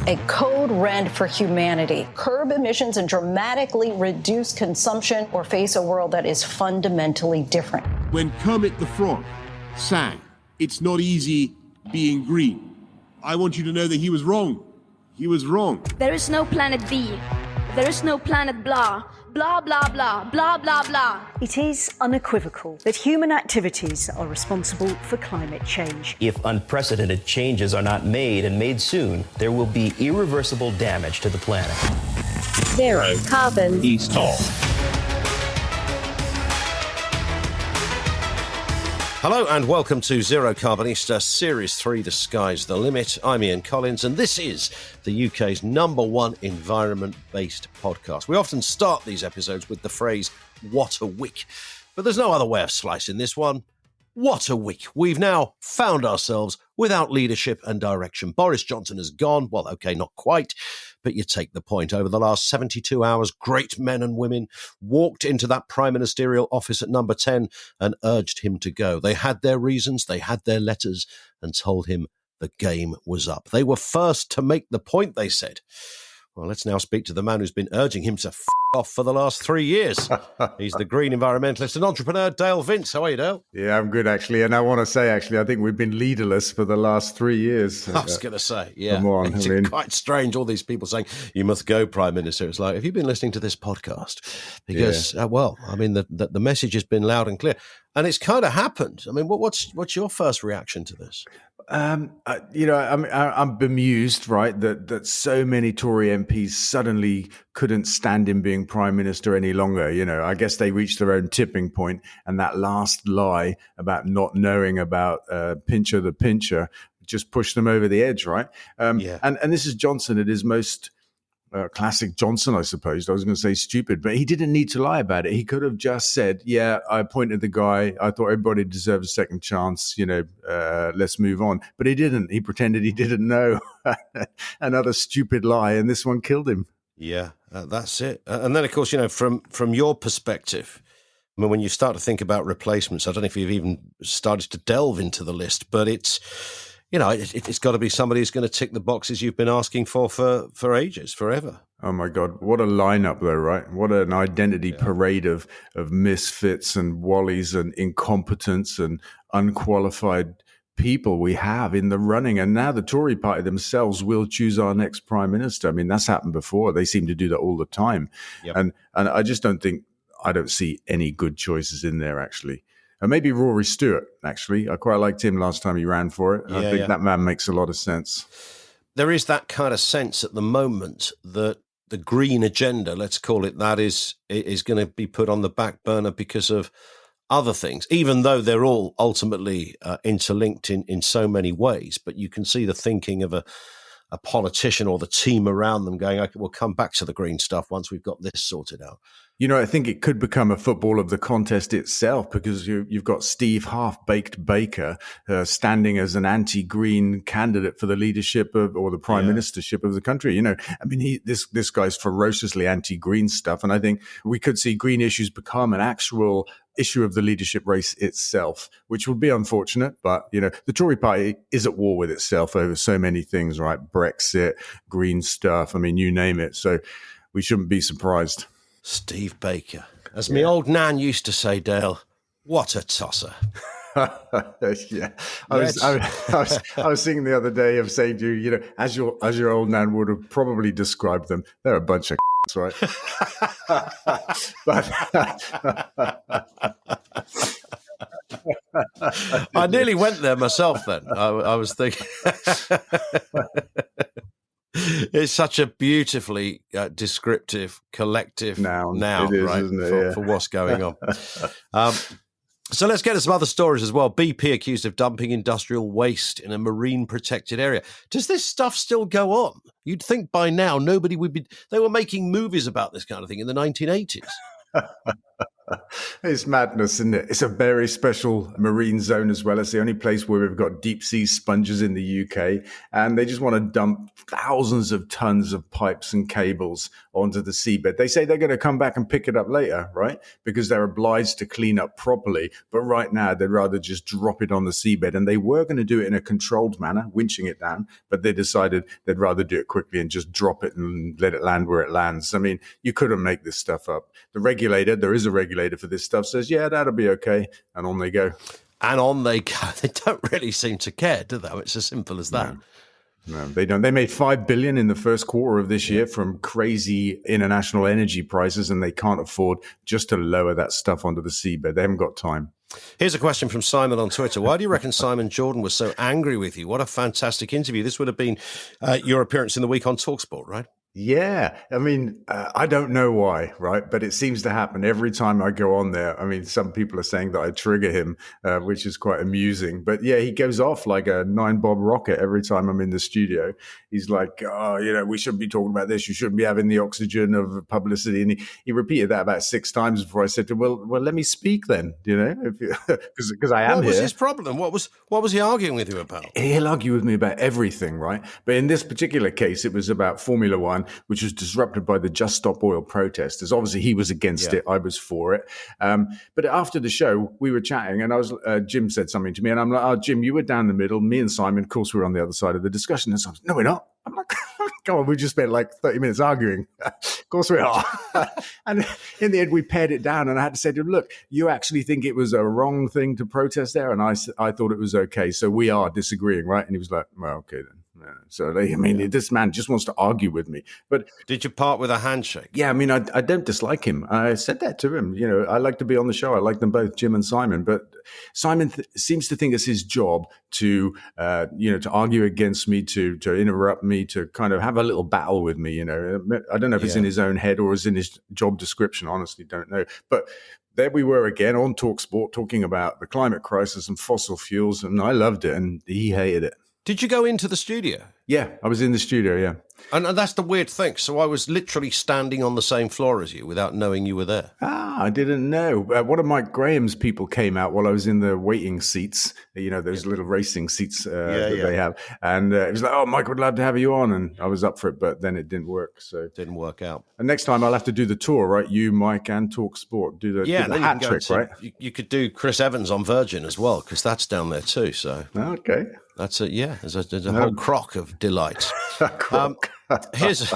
a code red for humanity. Curb emissions and dramatically reduce consumption or face a world that is fundamentally different. When Kermit the Frog sang, "It's not easy being green," I want you to know that he was wrong. He was wrong. There is no planet B. There is no planet blah. Blah, blah, blah, blah, blah, blah. It is unequivocal that human activities are responsible for climate change. If unprecedented changes are not made and made soon, there will be irreversible damage to the planet. Zero carbon. East Hall. Hello and welcome to Zero Carbonista Series 3, The Sky's the Limit. I'm Ian Collins and this is the UK's #1 environment-based podcast. We often start these episodes with the phrase, "what a week." But there's no other way of slicing this one. What a week. We've now found ourselves without leadership and direction. Boris Johnson has gone. Well, okay, not quite, but you take the point. Over the last 72 hours, great men and women walked into that prime ministerial office at number 10 and urged him to go. They had their reasons, they had their letters, and told him the game was up. They were first to make the point, they said. Well, let's now speak to the man who's been urging him to off for the last 3 years. He's the green environmentalist and entrepreneur, Dale Vince. How are you, Dale? Yeah, I'm good, actually. And I want to say, actually, I think we've been leaderless for the last 3 years. I was going to say, yeah. Come on. It's quite strange, all these people saying, you must go, Prime Minister. It's like, have you been listening to this podcast? Because, the message has been loud and clear. And it's kind of happened. I mean, what's your first reaction to this? I'm bemused, right, that so many Tory MPs suddenly couldn't stand him being prime minister any longer. You know, I guess they reached their own tipping point, and that last lie about not knowing about Pincher the Pincher just pushed them over the edge, right? And this is Johnson at his most classic Johnson, I suppose. I was going to say stupid, but he didn't need to lie about it. He could have just said, yeah, I appointed the guy. I thought everybody deserved a second chance. Let's move on. But he didn't. He pretended he didn't know. Another stupid lie. And this one killed him. Yeah, that's it. And then, of course, from your perspective, I mean, when you start to think about replacements, I don't know if you've even started to delve into the list, but it's got to be somebody who's going to tick the boxes you've been asking for ages, forever. Oh, my God. What a lineup, though, right? What an identity parade of misfits and wallies and incompetence and unqualified people we have in the running. And now the Tory party themselves will choose our next prime minister. I mean, that's happened before. They seem to do that all the time. Yep. And I just don't see any good choices in there, actually. And maybe Rory Stewart, actually. I quite liked him last time he ran for it. I think that man makes a lot of sense. There is that kind of sense at the moment that the green agenda, let's call it that, is going to be put on the back burner because of other things, even though they're all ultimately interlinked in so many ways. But you can see the thinking of a politician or the team around them going, okay, we'll come back to the green stuff once we've got this sorted out. I think it could become a football of the contest itself, because you've got Steve Half-Baked Baker standing as an anti-green candidate for the leadership or the prime ministership of the country. This guy's ferociously anti-green stuff. And I think we could see green issues become an actual issue of the leadership race itself, which would be unfortunate. But, the Tory party is at war with itself over so many things, right? Brexit, green stuff. I mean, you name it. So we shouldn't be surprised. Steve Baker. As my old nan used to say, Dale, what a tosser. Yeah. I was thinking the other day of saying to you, as your old nan would have probably described them, they're a bunch of right? I nearly went there myself then. I was thinking... It's such a beautifully descriptive collective noun, right, for what's going on. So let's get to some other stories as well. BP accused of dumping industrial waste in a marine protected area. Does this stuff still go on? You'd think by now nobody would be... They were making movies about this kind of thing in the 1980s. It's madness, isn't it? It's a very special marine zone as well. It's the only place where we've got deep sea sponges in the UK, and they just want to dump thousands of tons of pipes and cables onto the seabed. They say they're going to come back and pick it up later, right? Because they're obliged to clean up properly. But right now, they'd rather just drop it on the seabed. And they were going to do it in a controlled manner, winching it down, but they decided they'd rather do it quickly and just drop it and let it land where it lands. I mean, you couldn't make this stuff up. The regulator, there is a regulator for this stuff, says, yeah, that'll be okay. And on they go. And on they go. They don't really seem to care, do they? It's as simple as that. No, they don't. They made $5 billion in the first quarter of this year from crazy international energy prices, and they can't afford just to lower that stuff onto the seabed. They haven't got time. Here's a question from Simon on Twitter. Why do you reckon Simon Jordan was so angry with you? What a fantastic interview. This would have been your appearance in the week on TalkSport, right? Yeah. I mean, I don't know why, right? But it seems to happen every time I go on there. I mean, some people are saying that I trigger him, which is quite amusing. But yeah, he goes off like a 9-bob rocket every time I'm in the studio. He's like, oh, we shouldn't be talking about this. You shouldn't be having the oxygen of publicity. And he repeated that about 6 times before I said to him, well, let me speak then, because I am here. What was his problem? What was he arguing with you about? He'll argue with me about everything, right? But in this particular case, it was about Formula One, which was disrupted by the Just Stop Oil protesters. Obviously, he was against it. I was for it. But after the show, we were chatting, and Jim said something to me, and I'm like, oh, Jim, you were down the middle. Me and Simon, of course, we were on the other side of the discussion. And so I was, no, we're not. I'm like, come on, we just spent like 30 minutes arguing. Of course we are. And in the end, we pared it down, and I had to say to him, look, you actually think it was a wrong thing to protest there? And I thought it was okay. So we are disagreeing, right? And he was like, well, okay then. Yeah. So, this man just wants to argue with me. But did you part with a handshake? Yeah, I mean, I don't dislike him. I said that to him. I like to be on the show. I like them both, Jim and Simon. But Simon seems to think it's his job to, to argue against me, to interrupt me, to kind of have a little battle with me. I don't know if it's in his own head or is in his job description. Honestly, don't know. But there we were again on TalkSport talking about the climate crisis and fossil fuels, and I loved it, and he hated it. Did you go into the studio? Yeah, I was in the studio, yeah. And that's the weird thing. So I was literally standing on the same floor as you without knowing you were there. I didn't know. One of Mike Graham's people came out while I was in the waiting seats, those little racing seats that they have. And it was like, oh, Mike would love to have you on. And I was up for it, but then it didn't work. So it didn't work out. And next time I'll have to do the tour, right? You, Mike, and TalkSport. Do the hat trick, right? You could do Chris Evans on Virgin as well, because that's down there too. So okay. That's it, yeah. There's a whole crock of delight. Here's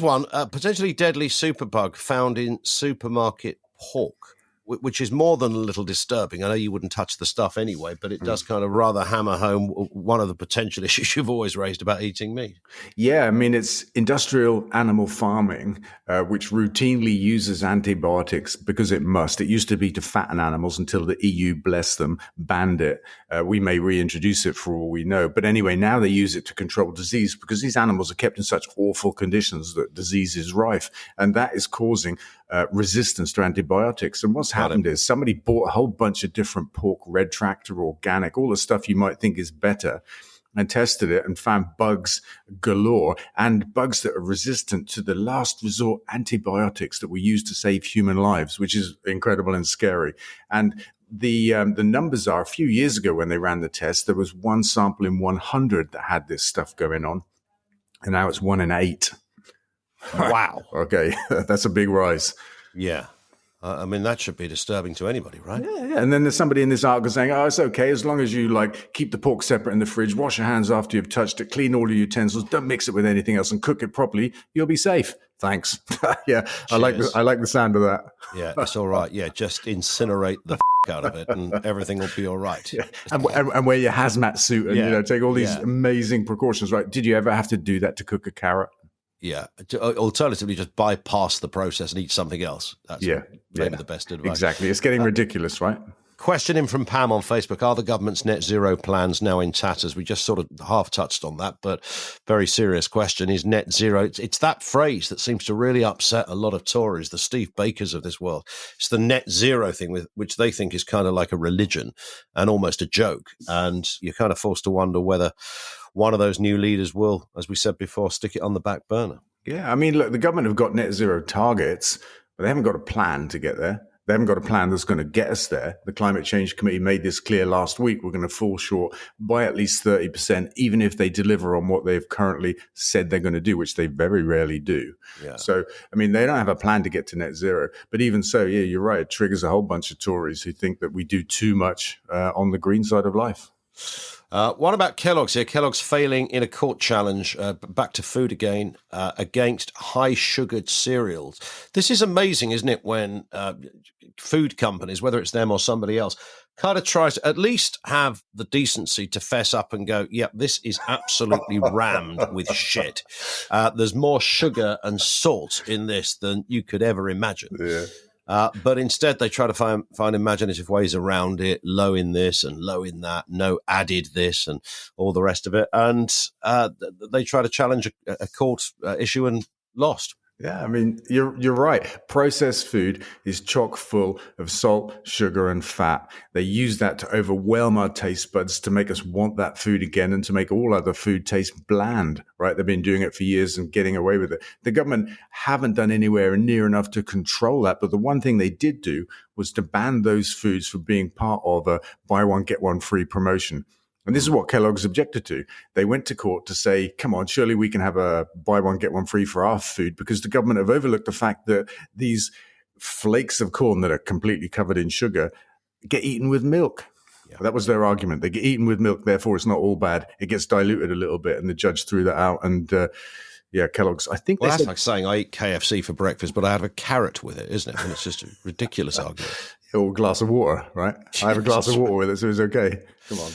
one. Potentially deadly superbug found in supermarket pork, which is more than a little disturbing. I know you wouldn't touch the stuff anyway, but it does kind of rather hammer home one of the potential issues you've always raised about eating meat. Yeah, I mean, it's industrial animal farming, which routinely uses antibiotics because it must. It used to be to fatten animals until the EU, bless them, banned it. We may reintroduce it for all we know. But anyway, now they use it to control disease because these animals are kept in such awful conditions that disease is rife. And that is causing resistance to antibiotics. And what's happened is somebody bought a whole bunch of different pork, red tractor, organic, all the stuff you might think is better, and tested it and found bugs galore, and bugs that are resistant to the last resort antibiotics that we use to save human lives, which is incredible and scary. And the numbers are, a few years ago when they ran the test, there was one sample in 100 that had this stuff going on, and now it's 1 in 8. Wow. Okay, that's a big rise. Yeah. I mean, that should be disturbing to anybody, right? Yeah. And then there's somebody in this article saying, oh, it's okay, as long as you keep the pork separate in the fridge, wash your hands after you've touched it, clean all your utensils, don't mix it with anything else, and cook it properly, you'll be safe. Thanks. Yeah, cheers. I like the sound of that. Yeah, it's all right. Yeah, just incinerate the out of it and everything will be all right. Yeah. And wear your hazmat suit and take all these amazing precautions, right? Did you ever have to do that to cook a carrot? Yeah. Alternatively, just bypass the process and eat something else. That's maybe the best advice. Exactly. It's getting ridiculous, right? Question in from Pam on Facebook. Are the government's net zero plans now in tatters? We just sort of half touched on that, but very serious question. Is net zero, it's that phrase that seems to really upset a lot of Tories, the Steve Bakers of this world. It's the net zero thing, which they think is kind of like a religion and almost a joke. And you're kind of forced to wonder whether one of those new leaders will, as we said before, stick it on the back burner. Yeah, I mean, look, the government have got net zero targets, but they haven't got a plan to get there. They haven't got a plan that's going to get us there. The Climate Change Committee made this clear last week. We're going to fall short by at least 30%, even if they deliver on what they've currently said they're going to do, which they very rarely do. Yeah. So, I mean, they don't have a plan to get to net zero. But even so, yeah, you're right. It triggers a whole bunch of Tories who think that we do too much on the green side of life. What about Kellogg's here? Kellogg's failing in a court challenge, back to food again, against high-sugared cereals. This is amazing, isn't it, when food companies, whether it's them or somebody else, kind of tries to at least have the decency to fess up and go, yeah, this is absolutely rammed with shit. There's more sugar and salt in this than you could ever imagine. Yeah. But instead, they try to find imaginative ways around it, low in this and low in that, no added this and all the rest of it. And they try to challenge a court issue and lost. Yeah, I mean, you're right. Processed food is chock full of salt, sugar, and fat. They use that to overwhelm our taste buds to make us want that food again and to make all other food taste bland, right? They've been doing it for years and getting away with it. The government haven't done anywhere near enough to control that. But the one thing they did do was to ban those foods from being part of a buy one, get one free promotion. And this is what Kellogg's objected to. They went to court to say, come on, surely we can have a buy one, get one free for our food, because the government have overlooked the fact that these flakes of corn that are completely covered in sugar get eaten with milk. Yeah. That was their argument. They get eaten with milk, therefore it's not all bad. It gets diluted a little bit, and the judge threw that out. And Kellogg's, I think that's like saying I eat KFC for breakfast, but I have a carrot with it, isn't it? And it's just a ridiculous argument. Or a glass of water, right? I have a glass of water with it, so it's okay. Come on.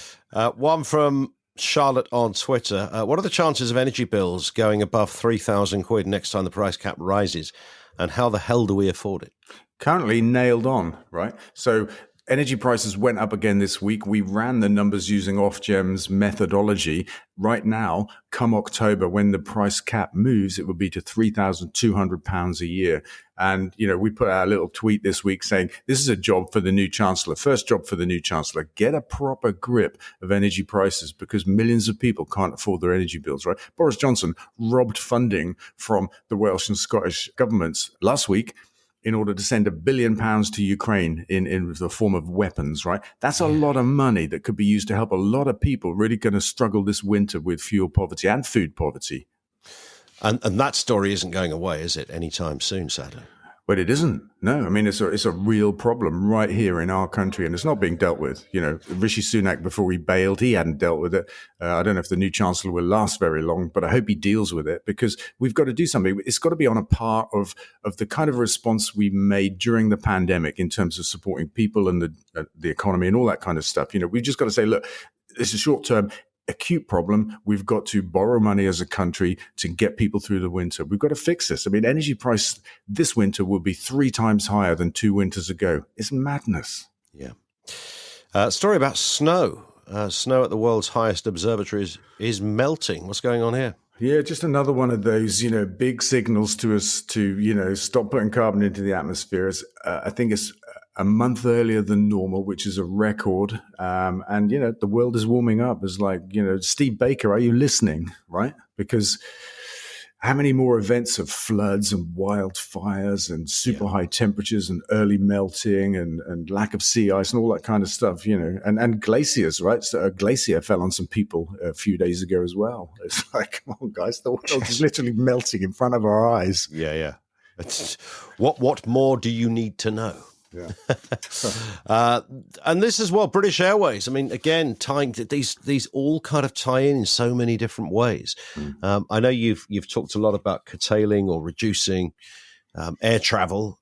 One from Charlotte on Twitter. What are the chances of energy bills going above 3,000 quid next time the price cap rises? And how the hell do we afford it? Currently nailed on, right? So energy prices went up again this week. We ran the numbers using Ofgem's methodology. Right now, come October, when the price cap moves, it will be to £3,200 a year. And, we put out a little tweet this week saying, this is a job for the new chancellor. First job for the new chancellor. Get a proper grip of energy prices, because millions of people can't afford their energy bills, right? Boris Johnson robbed funding from the Welsh and Scottish governments last week in order to send £1 billion to Ukraine in the form of weapons, right? That's a lot of money that could be used to help a lot of people really going to struggle this winter with fuel poverty and food poverty. And that story isn't going away, is it, anytime soon, sadly? But it isn't. No, I mean, it's a real problem right here in our country, and it's not being dealt with. Rishi Sunak, before he bailed, he hadn't dealt with it. I don't know if the new chancellor will last very long, but I hope he deals with it, because we've got to do something. It's got to be on a par of the kind of response we made during the pandemic in terms of supporting people and the economy and all that kind of stuff. We've just got to say, look, it's a short-term acute problem. We've got to borrow money as a country to get people through the winter. We've got to fix this. I mean, energy price this winter will be 3 times higher than 2 winters ago. It's madness. Yeah. Story about snow. Snow at the world's highest observatory is melting. What's going on here? Yeah, just another one of those, big signals to us to, stop putting carbon into the atmosphere. I think it's a month earlier than normal, which is a record. And, the world is warming up. It's like, Steve Baker, are you listening? Right? Because how many more events of floods and wildfires and super high temperatures and early melting and lack of sea ice and all that kind of stuff, and glaciers, right? So a glacier fell on some people a few days ago as well. It's like, come on, guys, the world is literally melting in front of our eyes. Yeah. It's, what more do you need to know? Yeah. And this as well, British Airways. I mean, again, tying these all kind of tie in so many different ways. I know you've talked a lot about curtailing or reducing air travel,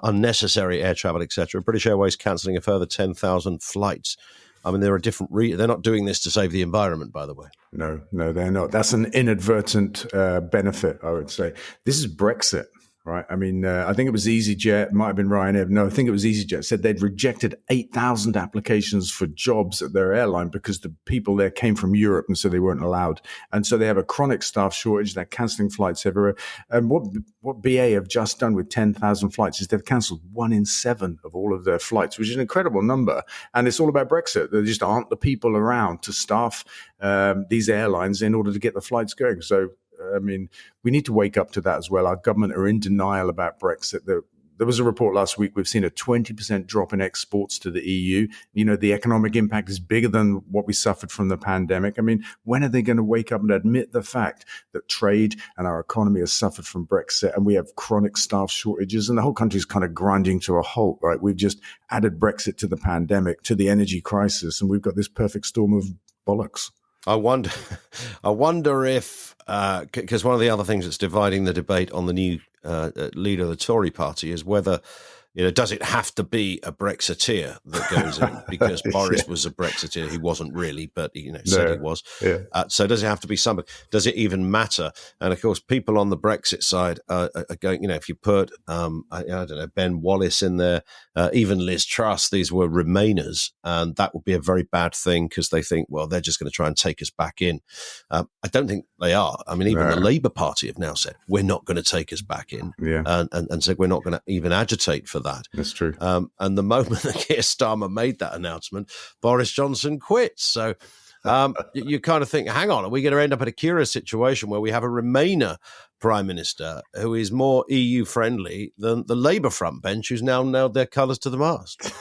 unnecessary air travel, etc. British Airways cancelling a further 10,000 flights. I mean, there are different. They're not doing this to save the environment, by the way. No, they're not. That's an inadvertent benefit, I would say. This is Brexit. Right. I mean, I think it was EasyJet, might have been Ryanair. No, I think it was EasyJet said they'd rejected 8,000 applications for jobs at their airline because the people there came from Europe and so they weren't allowed. And so they have a chronic staff shortage. They're cancelling flights everywhere. And what BA have just done with 10,000 flights is they've cancelled 1 in 7 of all of their flights, which is an incredible number. And it's all about Brexit. There just aren't the people around to staff these airlines in order to get the flights going. So, I mean, we need to wake up to that as well. Our government are in denial about Brexit. there was a report last week. We've seen a 20% drop in exports to the EU. The economic impact is bigger than what we suffered from the pandemic. I mean, when are they going to wake up and admit the fact that trade and our economy has suffered from Brexit, and we have chronic staff shortages, and the whole country is kind of grinding to a halt, right? We've just added Brexit to the pandemic, to the energy crisis, and we've got this perfect storm of bollocks. I wonder if, because one of the other things that's dividing the debate on the new leader of the Tory party is whether, does it have to be a Brexiteer that goes in? Because Boris was a Brexiteer. He wasn't really, but, said he was. Yeah. So does it have to be somebody? Does it even matter? And, of course, people on the Brexit side are going, if you put, I don't know, Ben Wallace in there, even Liz Truss, these were Remainers, and that would be a very bad thing because they think, well, they're just going to try and take us back in. I don't think they are. I mean, even the Labour Party have now said, we're not going to take us back in, and said we're not going to even agitate for that. That's true. And the moment that Keir Starmer made that announcement, Boris Johnson quits. So you kind of think, hang on, are we going to end up in a curious situation where we have a Remainer Prime Minister who is more EU friendly than the Labour front bench, who's now nailed their colours to the mast?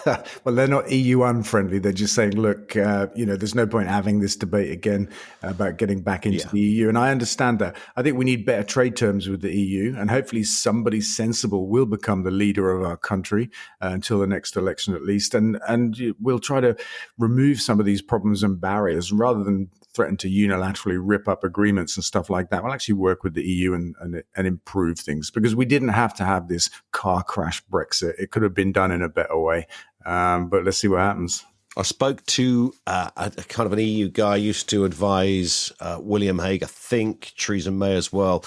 Well, they're not EU unfriendly. They're just saying, look, there's no point having this debate again about getting back into the EU. And I understand that. I think we need better trade terms with the EU, and hopefully somebody sensible will become the leader of our country until the next election at least. And we'll try to remove some of these problems and barriers rather than threaten to unilaterally rip up agreements and stuff like that. We'll actually work with the EU and improve things, because we didn't have to have this car crash Brexit. It could have been done in a better way. But let's see what happens. I spoke to a kind of an EU guy, used to advise William Hague, I think Theresa May as well.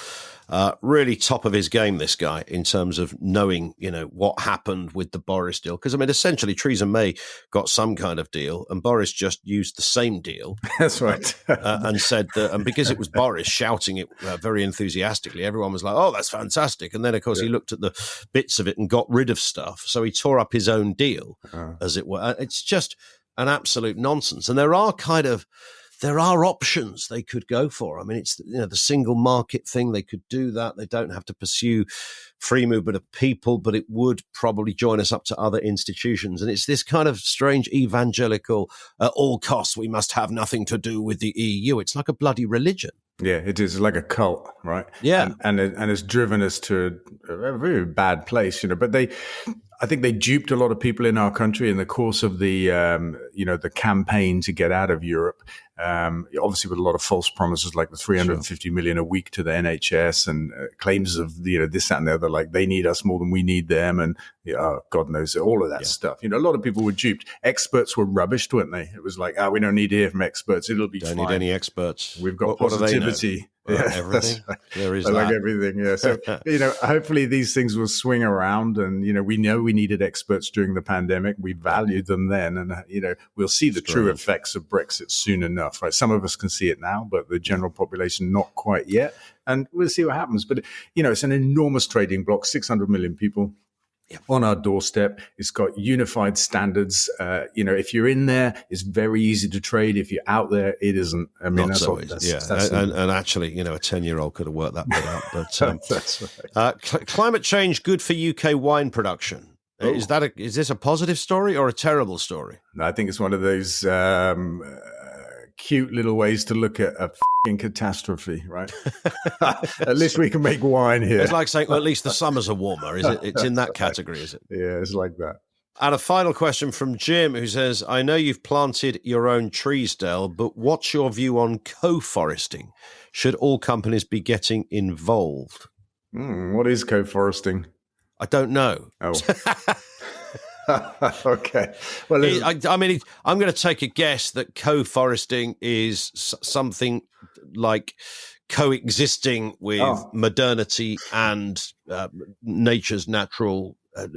Really top of his game, this guy, in terms of knowing, what happened with the Boris deal. Because, I mean, essentially, Theresa May got some kind of deal and Boris just used the same deal. That's right. And said that, and because it was Boris shouting it very enthusiastically, everyone was like, oh, that's fantastic. And then, of course, he looked at the bits of it and got rid of stuff. So he tore up his own deal, as it were. It's just an absolute nonsense. And there are options they could go for. I mean, it's the single market thing. They could do that. They don't have to pursue free movement of people, but it would probably join us up to other institutions. And it's this kind of strange evangelical, at all costs, we must have nothing to do with the EU. It's like a bloody religion. Yeah, it is like a cult, right? Yeah. And it's driven us to a very bad place, But I think they duped a lot of people in our country in the course of the, the campaign to get out of Europe. Obviously, with a lot of false promises, like the 350 million a week to the NHS, and claims of this, that, and the other, like they need us more than we need them, and God knows all of that stuff. A lot of people were duped. Experts were rubbished, weren't they? It was like, we don't need to hear from experts; it'll be fine. Don't need any experts. We've got what positivity. Everything. Right. There is like that. everything. Yeah. So hopefully these things will swing around, and we know we needed experts during the pandemic. We valued them then, and we'll see the true effects of Brexit soon enough. Right? Some of us can see it now, but the general population not quite yet. And we'll see what happens. But it's an enormous trading bloc, 600 million people. On our doorstep. It's got unified standards. If you're in there, it's very easy to trade. If you're out there, it isn't. I mean, Not that's so what. easy. And actually, a 10-year-old could have worked that bit out. But that's right. Climate change good for UK wine production. Is this a positive story or a terrible story? I think it's one of those cute little ways to look at a f***ing catastrophe, right? At least we can make wine here. It's like saying, well, at least the summers are warmer. Is it? It's in that category, is it? Yeah, it's like that. And a final question from Jim, who says, I know you've planted your own trees, Del, but what's your view on co-foresting? Should all companies be getting involved? What is co-foresting? I don't know. Oh. Okay. Well, I mean, I'm going to take a guess that co-foresting is something like coexisting with modernity and nature's natural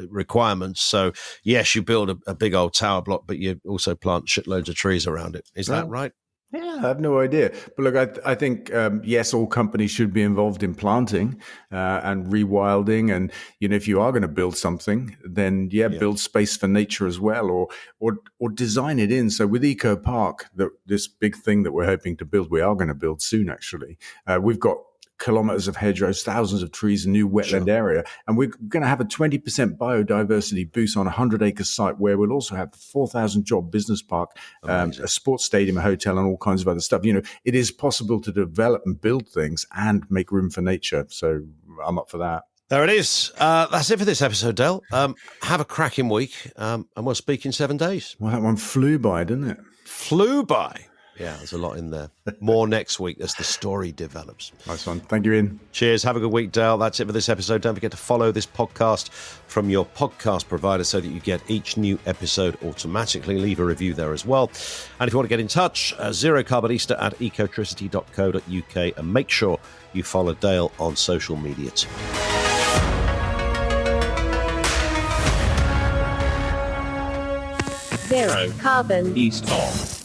requirements. So, yes, you build a big old tower block, but you also plant shitloads of trees around it. Is that right? Yeah, I have no idea. But look, I think, yes, all companies should be involved in planting and rewilding. And, if you are going to build something, then, build space for nature as well, or design it in. So with Eco Park, this big thing that we're hoping to build, we are going to build soon, actually. We've got kilometers of hedgerows, thousands of trees, a new wetland area. And we're going to have a 20% biodiversity boost on a 100-acre site where we'll also have 4,000 job business park, a sports stadium, a hotel, and all kinds of other stuff. You know, it is possible to develop and build things and make room for nature. So I'm up for that. There it is. That's it for this episode, Dale. Have a cracking week, and we'll speak in 7 days. Well, that one flew by, didn't it? Flew by. Yeah, there's a lot in there. More next week as the story develops. Nice one. Thank you, Ian. Cheers. Have a good week, Dale. That's it for this episode. Don't forget to follow this podcast from your podcast provider so that you get each new episode automatically. Leave a review there as well. And if you want to get in touch, zerocarbonista@ecotricity.co.uk, and make sure you follow Dale on social media too. Zero Carbon East of.